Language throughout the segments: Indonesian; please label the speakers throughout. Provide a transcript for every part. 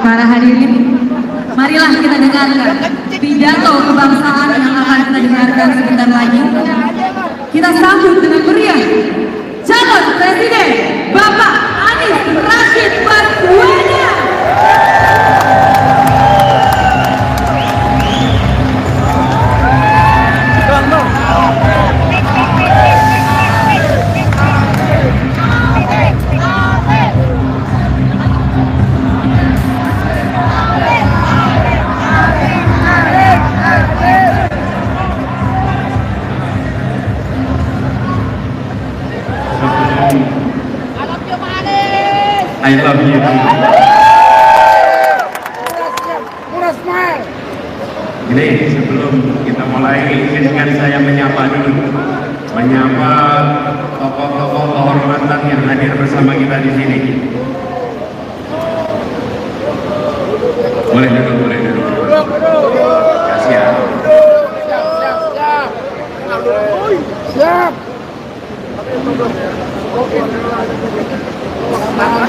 Speaker 1: Para hadirin, marilah kita dengarkan pidato kebangsaan yang akan kita dengarkan sebentar lagi. Kita sambut dengan meriah calon presiden Bapak Anies Rashid Baswedan.
Speaker 2: I love you. Ini sebelum kita mulai, izinkan saya menyapa dulu, menyapa tokoh-tokoh kehormatan yang hadir bersama kita di sini. Boleh duduk, boleh duduk. Kasih ya.
Speaker 3: Siap.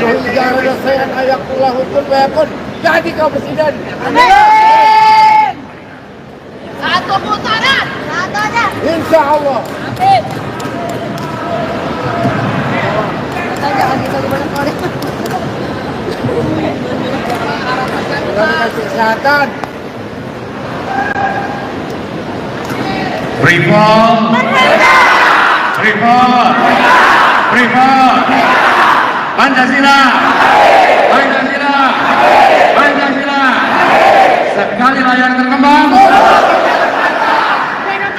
Speaker 3: Negara saya ayakullah hukum bayakun. Jadi kau presiden.
Speaker 4: Amin. Satu putaran. Satu aja.
Speaker 3: Insya Allah.
Speaker 4: Amin.
Speaker 3: Terima kasih kesehatan.
Speaker 2: Freeport, Freeport, Freeport, Pancasila, Pancasila, Pancasila. Sekali layar terkembang.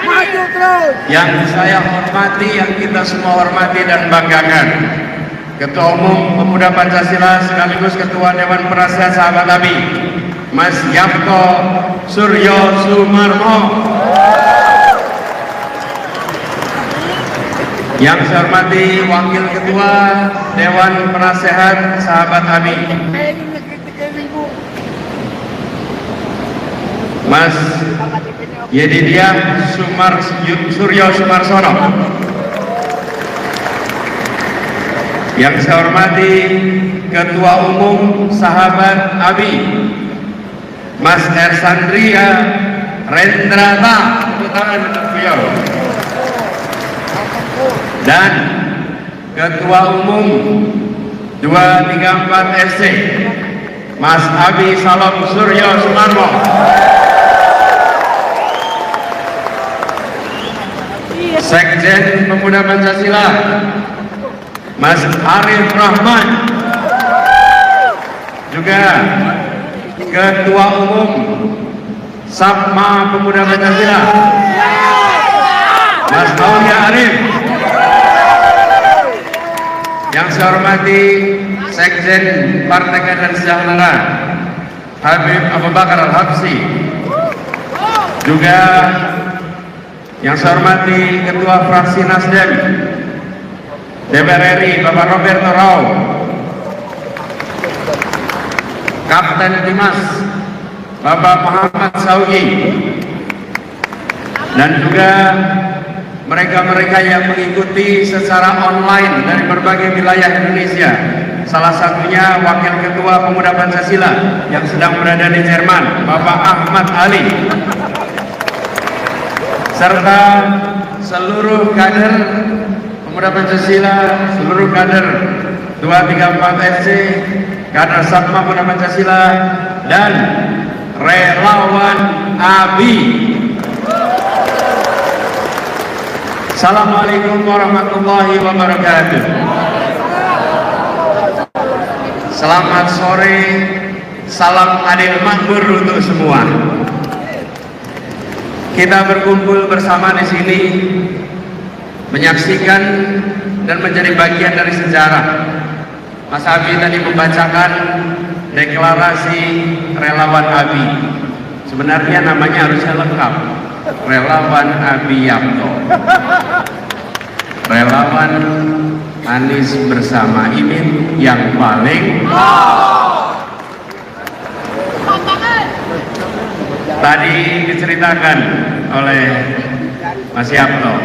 Speaker 3: Maju terus.
Speaker 2: Yang saya hormati, yang kita semua hormati dan banggakan, Ketua Umum Pemuda Pancasila sekaligus Ketua Dewan Penasehat Sahabat Abi, Mas Yapto Suryo Sumarmo. Yang saya hormati Wakil Ketua Dewan Penasehat Sahabat Abi, Mas Yedidiah Suryo Sumarsono. Yang saya hormati Ketua Umum Sahabat Abi, Mas Ersandria Rendrata. Dan Ketua Umum 234 FC, Mas Abi Salam Suryo Sumarmo. Sekjen Pemuda Pancasila, Mas Arif Rahman. Juga Ketua Umum Sapma Pemuda Pancasila, Mas Aulia Arif. Yang saya hormati Sekjen Partai Keadilan Sejahtera, Habib Abu Bakar Al-Habsyi. Juga yang saya hormati Ketua Fraksi Nasdem DPR RI, Bapak Roberto Rau. Kapten Timas, Bapak Muhammad Saugi. Dan juga mereka-mereka yang mengikuti secara online dari berbagai wilayah Indonesia. Salah satunya Wakil Ketua Pemuda Pancasila yang sedang berada di Jerman, Bapak Ahmad Ali. Serta seluruh kader Pemuda Pancasila, seluruh kader 234 FC, kader Sapma Pemuda Pancasila, dan relawan ABI. Assalamualaikum warahmatullahi wabarakatuh. Selamat sore, salam adil makmur untuk semua. Kita berkumpul bersama di sini menyaksikan dan menjadi bagian dari sejarah. Mas Abi tadi membacakan deklarasi relawan Abi. Sebenarnya namanya harusnya lengkap. Relawan Abi Yapto, relawan Anies bersama Imin yang paling. Tadi diceritakan oleh Mas Yapto,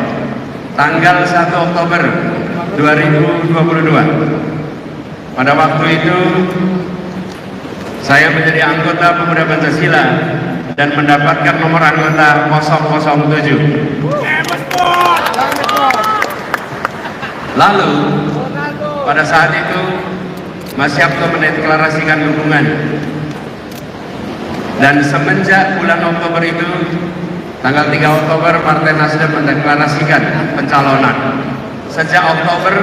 Speaker 2: tanggal 1 Oktober 2022. Pada waktu itu Saya menjadi anggota Pemuda Pancasila dan mendapatkan nomor anggota 007. Lalu pada saat itu Mas Yapto mendeklarasikan dukungan, dan semenjak bulan Oktober itu, tanggal 3 Oktober Partai Nasdem mendeklarasikan pencalonan. Sejak Oktober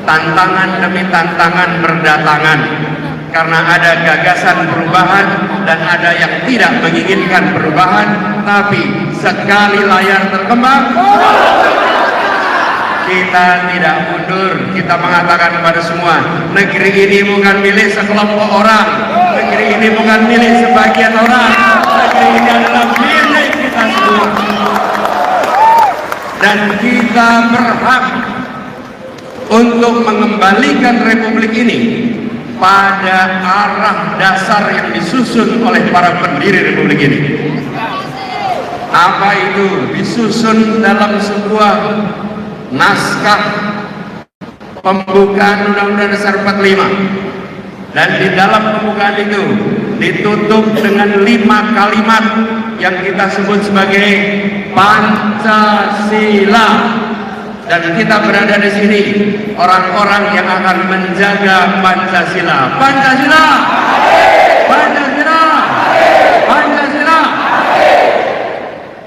Speaker 2: tantangan demi tantangan berdatangan, karena ada gagasan perubahan dan ada yang tidak menginginkan perubahan, tapi sekali layar terkembang, kita tidak mundur. Kita mengatakan kepada semua, negeri ini bukan milik sekelompok orang, negeri ini bukan milik sebagian orang, negeri ini adalah milik kita semua. Dan kita berhak untuk mengembalikan republik ini pada arah dasar yang disusun oleh para pendiri republik ini. Apa itu? Disusun dalam sebuah naskah pembukaan Undang-Undang Dasar 45, dan di dalam pembukaan itu ditutup dengan 5 kalimat yang kita sebut sebagai Pancasila. Dan kita berada di sini orang-orang yang akan menjaga Pancasila. Pancasila, Pancasila, Pancasila.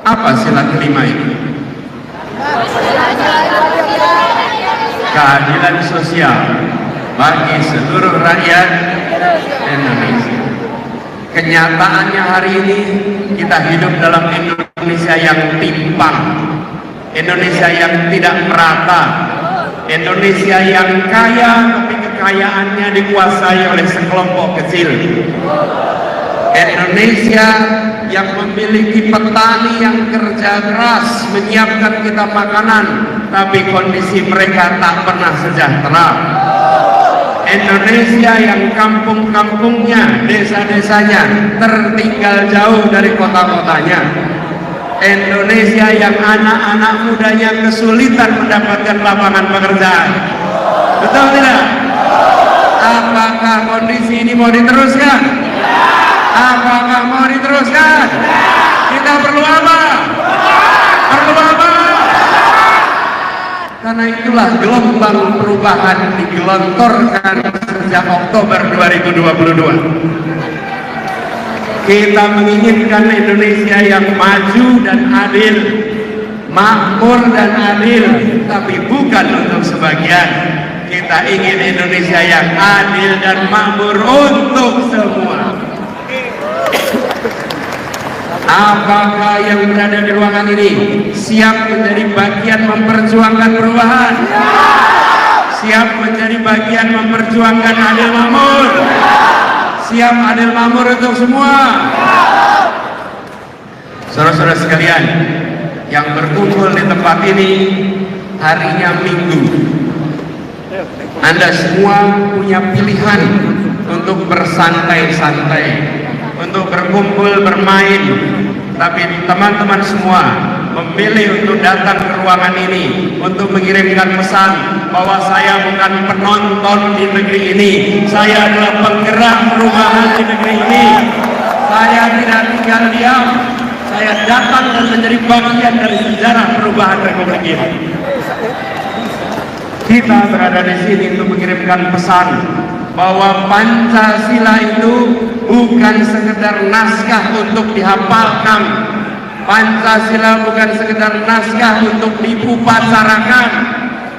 Speaker 2: Apa sila kelima itu? Keadilan sosial bagi seluruh rakyat Indonesia. Kenyataannya hari ini kita hidup dalam Indonesia yang timpang, Indonesia yang tidak merata, Indonesia yang kaya tapi kekayaannya dikuasai oleh sekelompok kecil, Indonesia yang memiliki petani yang kerja keras menyiapkan kita makanan, tapi kondisi mereka tak pernah sejahtera. Indonesia yang kampung-kampungnya, desa-desanya tertinggal jauh dari kota-kotanya. Indonesia yang anak-anak mudanya kesulitan mendapatkan lapangan pekerjaan. Betul tidak? Apakah kondisi ini mau diteruskan? Apakah mau diteruskan? Kita perlu apa? Perlu apa? Karena itulah gelombang perubahan digelontorkan sejak Oktober 2022. Kita menginginkan Indonesia yang maju dan adil, makmur dan adil, tapi bukan untuk sebagian. Kita ingin Indonesia yang adil dan makmur untuk semua. Apakah yang berada di ruangan ini siap menjadi bagian memperjuangkan perubahan? Siap menjadi bagian memperjuangkan adil makmur? Siap adil makmur untuk semua? Saudara-saudara sekalian yang berkumpul di tempat ini, harinya Minggu. Anda semua punya pilihan untuk bersantai-santai, untuk berkumpul bermain, tapi teman-teman semua memilih untuk datang ke ruangan ini untuk mengirimkan pesan bahwa saya bukan penonton di negeri ini, saya adalah penggerak perubahan di negeri ini. Saya tidak tinggal diam, saya datang dan menjadi bagian dari sejarah perubahan republik ini. Kita berada di sini untuk mengirimkan pesan bahwa Pancasila itu bukan sekedar naskah untuk dihafalkan. Pancasila bukan sekedar naskah untuk diupacarakan,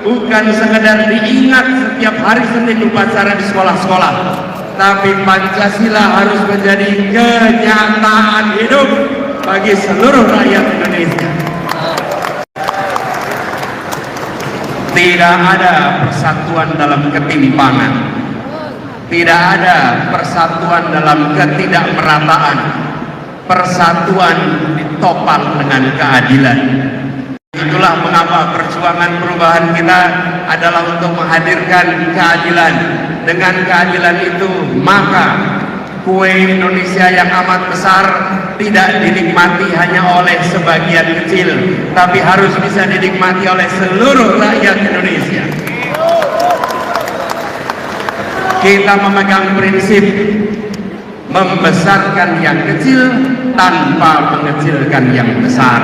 Speaker 2: bukan sekedar diingat setiap hari Senin upacara di sekolah-sekolah, tapi Pancasila harus menjadi kenyataan hidup bagi seluruh rakyat Indonesia. Tidak ada persatuan dalam ketimpangan, tidak ada persatuan dalam ketidakmerataan. Persatuan ditopang dengan keadilan. Itulah mengapa perjuangan perubahan kita adalah untuk menghadirkan keadilan. Dengan keadilan itu, maka kue Indonesia yang amat besar tidak dinikmati hanya oleh sebagian kecil, tapi harus bisa dinikmati oleh seluruh rakyat Indonesia. Kita memegang prinsip membesarkan yang kecil tanpa mengecilkan yang besar.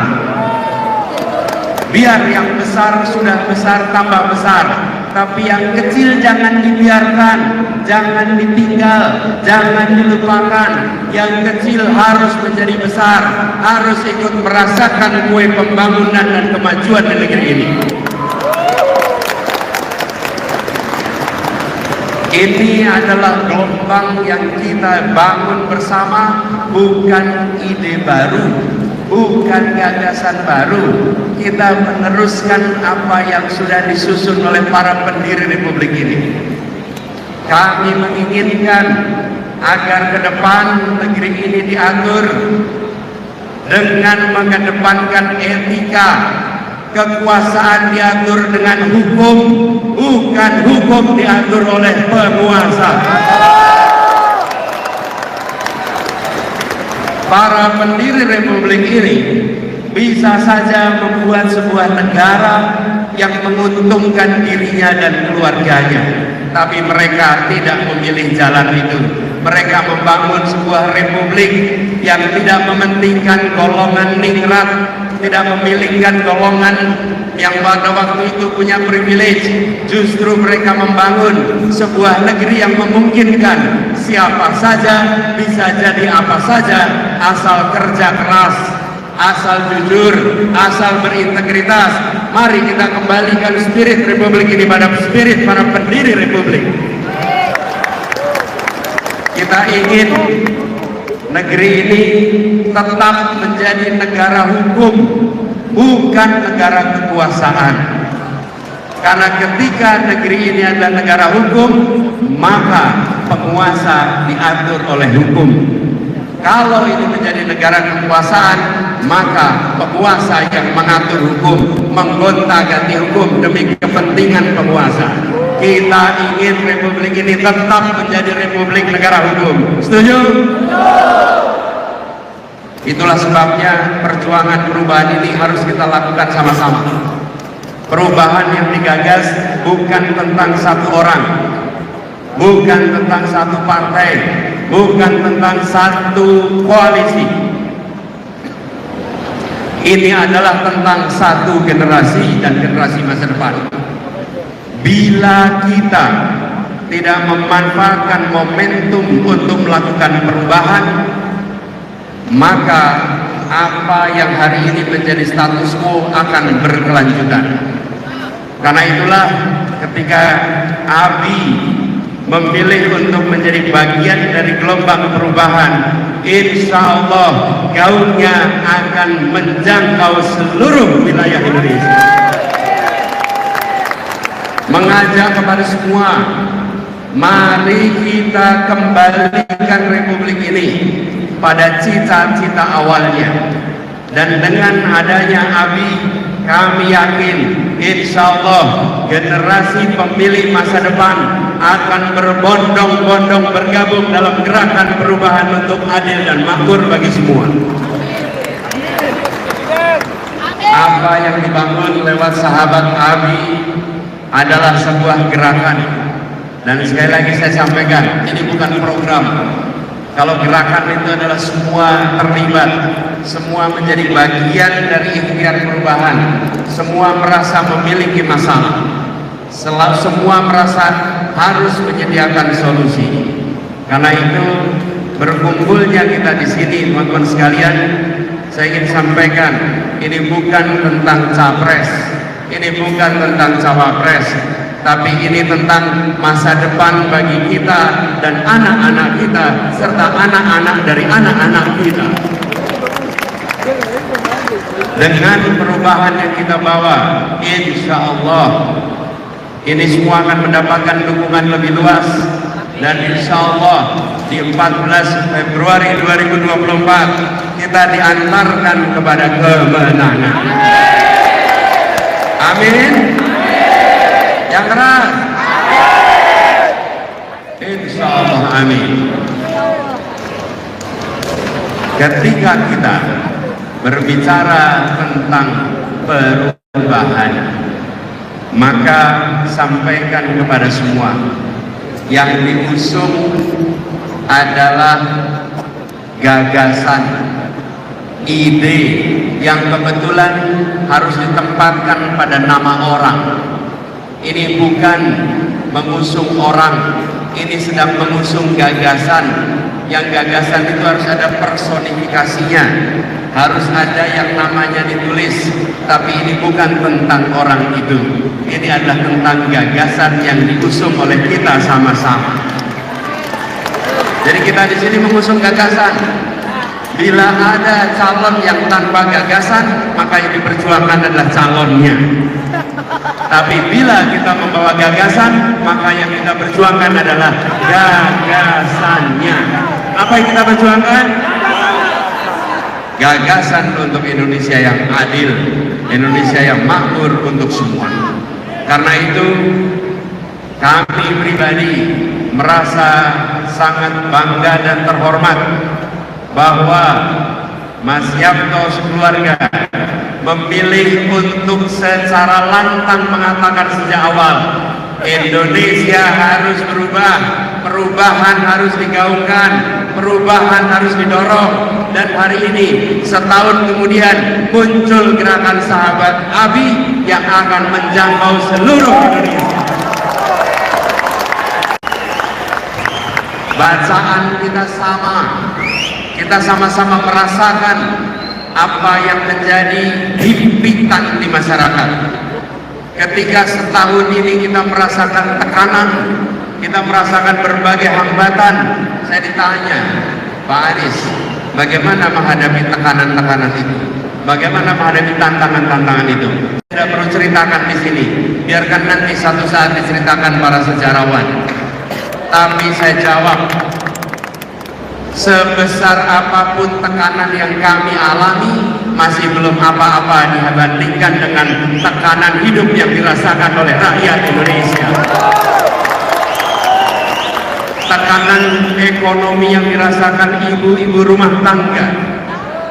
Speaker 2: Biar yang besar sudah besar tambah besar, tapi yang kecil jangan dibiarkan, jangan ditinggal, jangan dilupakan. Yang kecil harus menjadi besar, harus ikut merasakan kue pembangunan dan kemajuan di negeri ini. Ini adalah gelombang yang kita bangun bersama, bukan ide baru, bukan gagasan baru. Kita meneruskan apa yang sudah disusun oleh para pendiri Republik ini. Kami menginginkan agar ke depan negeri ini diatur dengan mengedepankan etika. Kekuasaan diatur dengan hukum, bukan hukum diatur oleh penguasa. Para pendiri Republik ini bisa saja membuat sebuah negara yang menguntungkan dirinya dan keluarganya, tapi mereka tidak memilih jalan itu. Mereka membangun sebuah republik yang tidak mementingkan golongan ningrat, tidak memilihkan golongan yang pada waktu itu punya privilege. Justru mereka membangun sebuah negeri yang memungkinkan siapa saja bisa jadi apa saja, asal kerja keras, asal jujur, asal berintegritas. Mari kita kembalikan spirit Republik ini pada spirit para pendiri Republik. Kita ingin negeri ini tetap menjadi negara hukum, bukan negara kekuasaan. Karena ketika negeri ini adalah negara hukum, maka penguasa diatur oleh hukum. Kalau ini menjadi negara kekuasaan, maka penguasa yang mengatur hukum, menggonta-ganti hukum demi kepentingan penguasa. Kita ingin Republik ini tetap menjadi Republik negara hukum. Setuju? Itulah sebabnya perjuangan perubahan ini harus kita lakukan sama-sama. Perubahan yang digagas bukan tentang satu orang, bukan tentang satu partai, bukan tentang satu koalisi. Ini adalah tentang satu generasi dan generasi masa depan. Bila kita tidak memanfaatkan momentum untuk melakukan perubahan, maka apa yang hari ini menjadi status quo akan berkelanjutan. Karena itulah ketika ABI memilih untuk menjadi bagian dari gelombang perubahan, insya Allah gaungnya akan menjangkau seluruh wilayah Indonesia. Mengajak kepada semua, mari kita kembalikan Republik ini pada cita-cita awalnya. Dan dengan adanya ABI, kami yakin insya Allah generasi pemilih masa depan akan berbondong-bondong bergabung dalam gerakan perubahan untuk adil dan makmur bagi semua. Apa yang dibangun lewat sahabat ABI adalah sebuah gerakan. Dan sekali lagi saya sampaikan, ini bukan program. Kalau gerakan itu adalah semua terlibat, semua menjadi bagian dari ikhtiar perubahan, semua merasa memiliki masalah, semua merasa harus menyediakan solusi. Karena itu berkumpulnya kita di sini, teman-teman sekalian, saya ingin sampaikan, ini bukan tentang capres, ini bukan tentang cawapres, tapi ini tentang masa depan bagi kita dan anak-anak kita, serta anak-anak dari anak-anak kita. Dengan perubahan yang kita bawa, insya Allah ini semua akan mendapatkan dukungan lebih luas. Dan insya Allah di 14 Februari 2024 kita diantarkan kepada kemenangan. Amin. Yang keras. Insya Allah amin. Ketika kita berbicara tentang perubahan, maka sampaikan kepada semua yang diusung adalah gagasan, ide yang kebetulan harus ditempatkan pada nama orang. Ini bukan mengusung orang, ini sedang mengusung gagasan. Yang gagasan itu harus ada personifikasinya, harus ada yang namanya ditulis. Tapi ini bukan tentang orang itu, ini adalah tentang gagasan yang diusung oleh kita sama-sama. Jadi kita di sini mengusung gagasan. Bila ada calon yang tanpa gagasan, maka yang diperjuangkan adalah calonnya. Tapi bila kita membawa gagasan, maka yang kita perjuangkan adalah gagasannya. Apa yang kita perjuangkan? Gagasan untuk Indonesia yang adil, Indonesia yang makmur untuk semua. Karena itu kami pribadi merasa sangat bangga dan terhormat bahwa Mas Yapto sekeluarga memilih untuk secara lantang mengatakan sejak awal, Indonesia harus berubah, perubahan harus digaungkan, perubahan harus didorong. Dan hari ini setahun kemudian muncul gerakan Sahabat Abi yang akan menjangkau seluruh Indonesia. Bacaan kita sama, kita sama-sama merasakan apa yang menjadi himpitan di masyarakat. Ketika setahun ini kita merasakan tekanan, kita merasakan berbagai hambatan, saya ditanya, Pak Anies, bagaimana menghadapi tekanan-tekanan itu? Bagaimana menghadapi tantangan-tantangan itu? Tidak perlu ceritakan di sini, biarkan nanti satu saat diceritakan para sejarawan. Tapi saya jawab, sebesar apapun tekanan yang kami alami, masih belum apa-apa dibandingkan dengan tekanan hidup yang dirasakan oleh rakyat Indonesia. Tekanan ekonomi yang dirasakan ibu-ibu rumah tangga,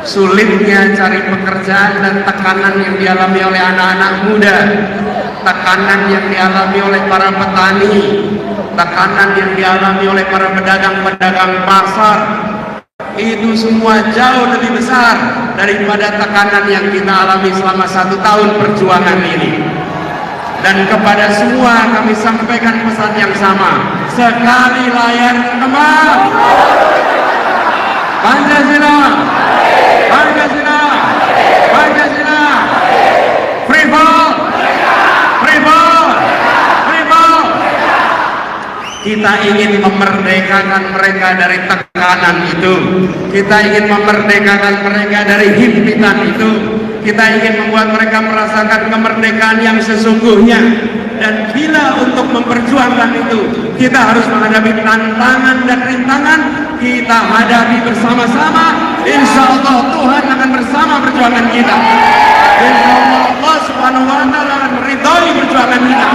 Speaker 2: sulitnya cari pekerjaan dan tekanan yang dialami oleh anak-anak muda, tekanan yang dialami oleh para petani, tekanan yang dialami oleh para pedagang-pedagang pasar, itu semua jauh lebih besar daripada tekanan yang kita alami selama 1 tahun perjuangan ini. Dan kepada semua kami sampaikan pesan yang sama, sekali layar terkembang, Pancasila, Pancasila, Pancasila, free fall, free fall, free fall. Kita ingin memerdekakan mereka dari tekanan itu, kita ingin memerdekakan mereka dari himpitan itu, kita ingin membuat mereka merasakan kemerdekaan yang sesungguhnya. Dan bila untuk memperjuangkan itu kita harus menghadapi tantangan dan rintangan, kita hadapi bersama-sama. Insya Allah Tuhan akan bersama perjuangan kita. Insya Allah Allah Subhanahu wa Ta'ala akan meridhai perjuangan kita.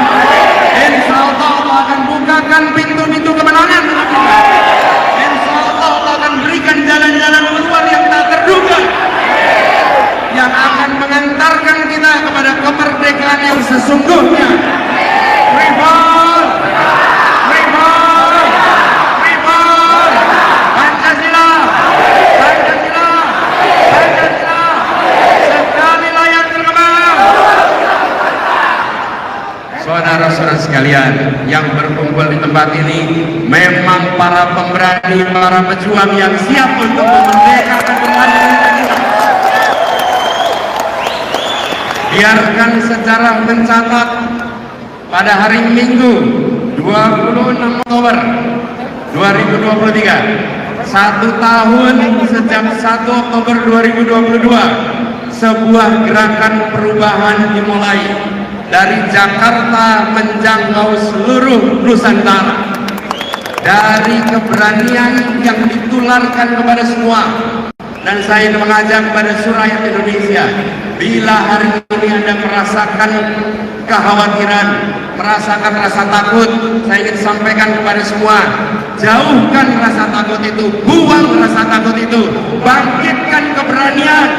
Speaker 2: Insya Allah Allah akan bukakan pintu-pintu kemenangan untuk kita. Insya Allah Allah akan berikan jalan-jalan keluar yang tak terduga, yang akan mengantarkan kita kepada kemerdekaan yang sesungguhnya. Revolt, revolt, revolt, Pancasila, Pancasila, Pancasila, sekali layar terkembang. Saudara-saudara sekalian yang berkumpul di tempat ini memang para pemberani, para pejuang yang siap untuk memerdekakan kembali kita. Biarkan sejarah mencatat pada hari Minggu 26 Oktober 2023, 1 tahun sejak 1 Oktober 2022, sebuah gerakan perubahan dimulai dari Jakarta menjangkau seluruh Nusantara. Dari keberanian yang ditularkan kepada semua. Dan saya ingin mengajak kepada seluruh rakyat Indonesia, bila hari ini Anda merasakan kekhawatiran, merasakan rasa takut, saya ingin sampaikan kepada semua, jauhkan rasa takut itu, buang rasa takut itu, bangkitkan keberanian,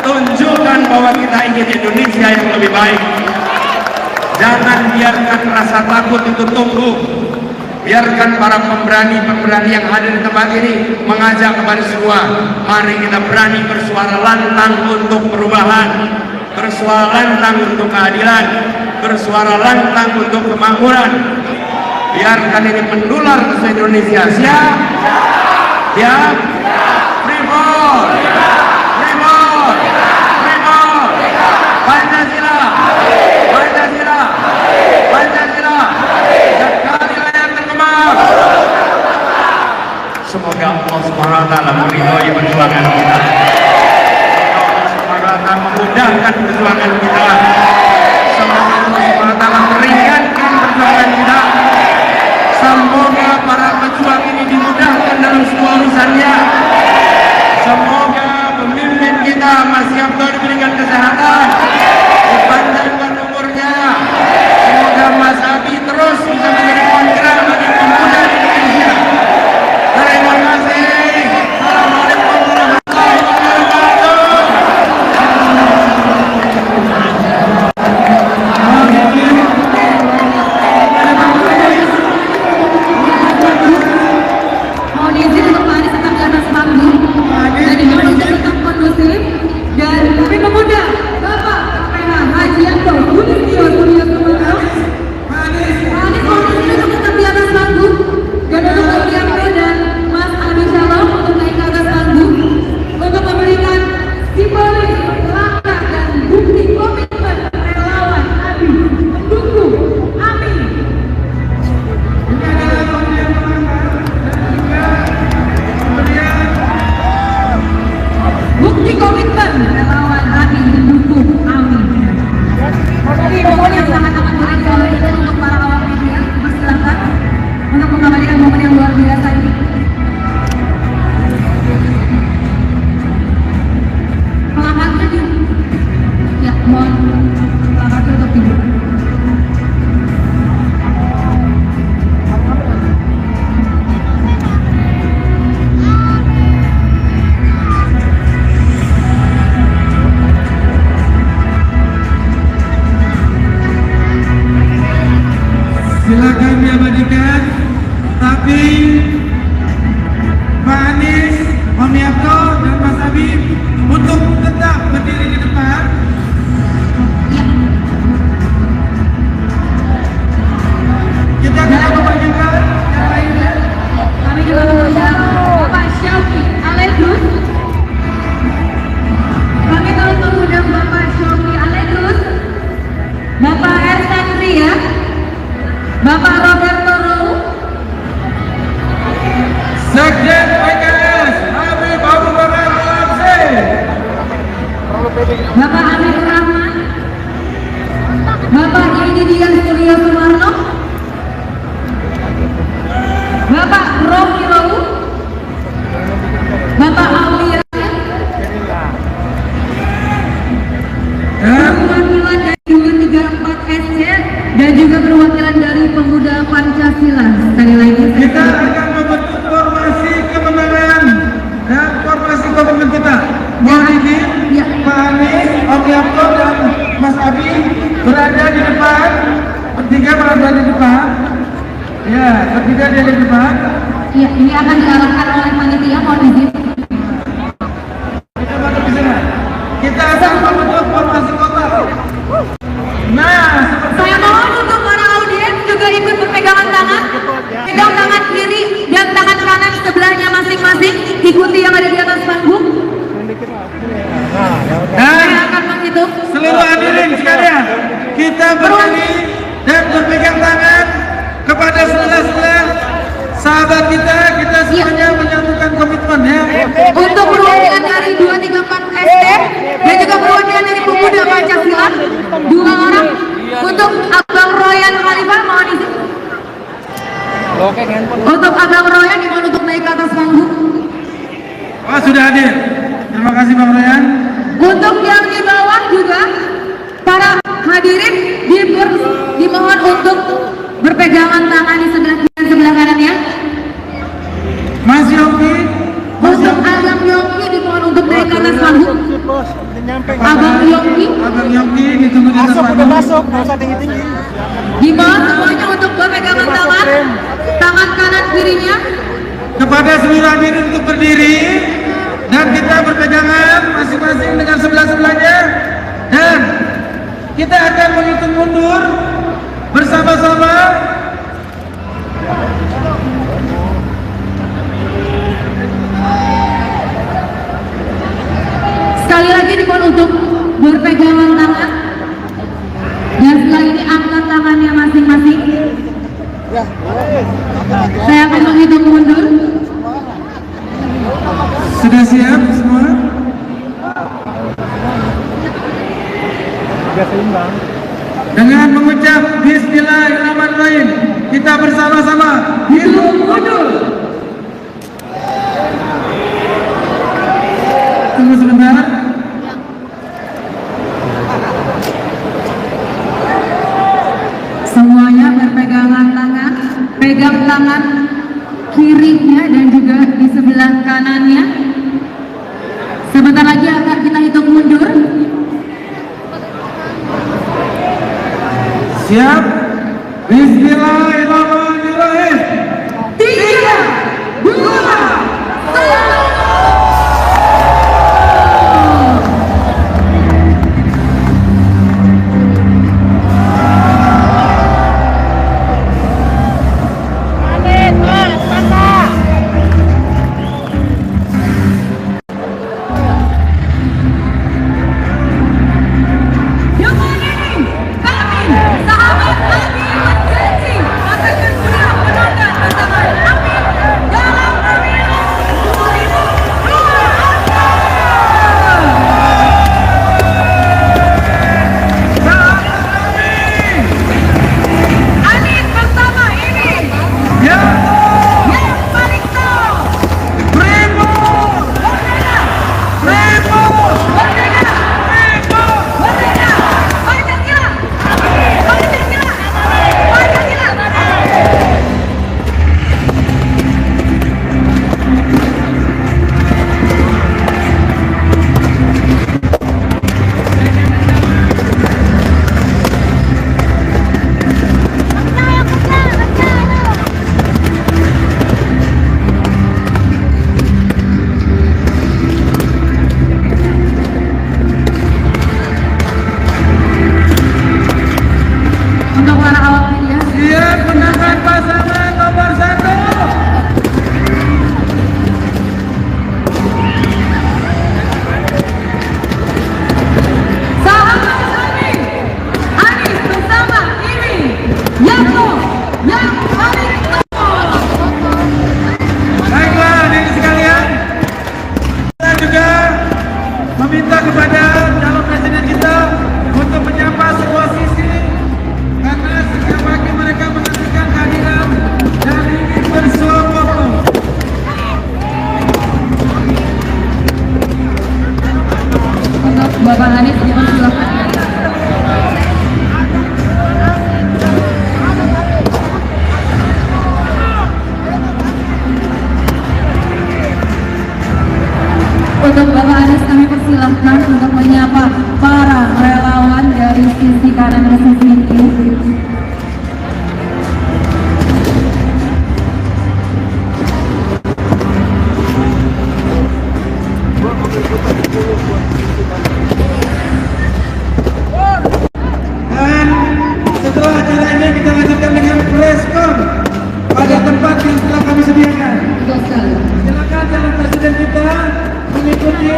Speaker 2: tunjukkan bahwa kita ingin Indonesia yang lebih baik. Jangan biarkan rasa takut itu tumbuh, Biarkan para pemberani-pemberani yang hadir di tempat ini mengajak kepada semua, mari kita berani bersuara lantang untuk perubahan, bersuara lantang untuk keadilan, bersuara lantang untuk kemakmuran. Biarkan ini menular ke seluruh Indonesia. Siap? Siap? Freeport! Freeport! Freeport! Pancasila! Pancasila! Pancasila! Sekali layar terkemar! Semoga Allah SWT meridhoi perjuangan kita. Allah SWT memudahkan perjuangan kita. Semoga Allah SWT meringankan perjuangan kita. Semoga para pejuang ini dimudahkan dalam semua urusannya. Semoga pemimpin kita Mas Yabto diberikan kesehatan, dipanjangkan umurnya. Semoga Mas Abi terus bisa menjadi penggerak bagi pemuda di Indonesia. Terima kasih. Assalamualaikum warahmatullahi wabarakatuh.
Speaker 1: Mohon izin untuk Pak Anies tetap di atas panggung dan mohon izin tetap kondusif dan Bupati Pemuda Bapak PH Haji Yanto Yudhistiro Suryo Sumarno. Pak Anies mohon izin untuk tetap di atas panggung dan untuk Haji Yanto dan Mas Adi Shalom untuk naik ke atas panggung untuk memberikan simbolis langkah dan bukti komitmen relawan ABI mendukung AMI. Bukti komitmen relawan ABI mendukung AMI. Jadi momen yang sangat-sangat berharga untuk para awak media, persilakan untuk mengabadikan momen yang luar biasa ini. Pelakatnya di, ya mohon pelakatnya untuk ibu.
Speaker 5: Silakan diabadikan, tapi Pak Anies, Om Yabto, dan Mas Habib untuk tetap berdiri di depan. Kita akan membagikan yang lainnya.
Speaker 1: Kami juga mengundang Bapak Syauqi Aledus. Kami telah mengundang Bapak Syauqi Aledus, Bapak Ersan Ria, Bapak Roberto Rou,
Speaker 5: Sekjen PKS Habib Abu Bakar Al-Absi,
Speaker 1: Bapak Habibur Rahman, Bapak Yudhistiro Suryo Sumarno, Bapak Rocky Rou, Bapak Aulia, perwakilan dari juga 34 SC dan juga perwakilan dari Pemuda Pancasila. Sekali lagi
Speaker 5: kita akan membentuk formasi kemenangan dan formasi komitmen kita. Mohon izin,
Speaker 1: Ya.
Speaker 5: Pak Anies, Om Yabto, dan Mas Abi berada di depan. Bertiga berada di depan. Ya, bertiga dia di depan.
Speaker 1: Ya, ini akan diarahkan oleh panitia. Mohon izin.
Speaker 5: Kita masuk di sana. Kita akan membentuk formasi kota. Nah,
Speaker 1: Saya mohon untuk para audiens juga ikut berpegangan tangan, pegang tangan kiri dan tangan kanan sebelahnya masing-masing. Ikuti yang ada di atas panggung.
Speaker 5: dan
Speaker 1: Saya akan menghitung.
Speaker 5: seluruh hadirin sekalian, kita berdiri dan berpegang tangan kepada sela-sela sahabat kita semuanya menyatukan komitmen ya.
Speaker 1: Untuk perwakilan dari 234 SD dan juga perwakilan dari Pemuda Pancasila 2 orang. Untuk Abang Royan Khalifah mohon izin. Untuk Abang Royan dimohon untuk naik ke atas panggung.
Speaker 5: Oh, sudah hadir. Terima kasih Bang Royan.
Speaker 1: Untuk yang di bawah juga para hadirin dimohon untuk berpegangan tangan di sebelah kiri dan sebelah kanan ya.
Speaker 5: Mas Yogi,
Speaker 1: Untuk Abang Yongki dimohon untuk naik ke atas panggung. Abang Yongki
Speaker 5: Abang Yogi ditunggu di depan.
Speaker 1: dimohon semuanya untuk berpegangan tangan tangan kanan kirinya.
Speaker 5: Kepada seluruh hadirin untuk berdiri dan kita berpegangan masing-masing dengan sebelah-sebelahnya, dan kita akan menghitung mundur bersama-sama.
Speaker 1: Sekali lagi dimohon untuk berpegangan tangan. Dan setelah ini angkat tangannya masing-masing. Saya akan menghitung mundur.
Speaker 5: Sudah siap semua? Dengan mengucap Bismillahirrahmanirrahim, kita bersama-sama hitung mundur. Tunggu sebentar.
Speaker 1: Semuanya berpegangan tangan, pegang tangan kirinya dan juga di sebelah kanannya. Sebentar lagi akan kita hitung mundur.
Speaker 5: Siap? Bismillahirrahmanirrahim.
Speaker 1: 3, 2, 1. Bapak Anies silakan. Untuk Bapak Anies kami persilahkan untuk menyapa para relawan dari sisi kanan dan sisi kiri.
Speaker 5: Dan setelah acara ini kita lanjutkan dengan preskon pada tempat yang telah kami sediakan.
Speaker 1: Betul sekali.
Speaker 5: Silakan calon presiden kita mengikuti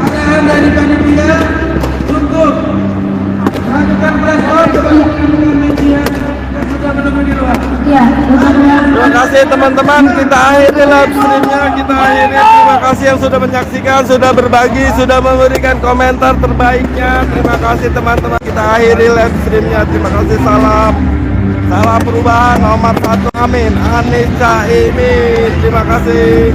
Speaker 5: arahan dari panitia untuk melakukan preskon kepada rekan-rekan media yang sudah menunggu di luar.
Speaker 1: Ya,
Speaker 6: Terima kasih teman-teman, kita akhiri live streamnya, kita akhiri. Terima kasih yang sudah menyaksikan, sudah berbagi, sudah memberikan komentar terbaiknya. Terima kasih teman-teman, kita akhiri live streamnya. Terima kasih, salam perubahan nomor 1, amin. Anies Caimin, terima kasih.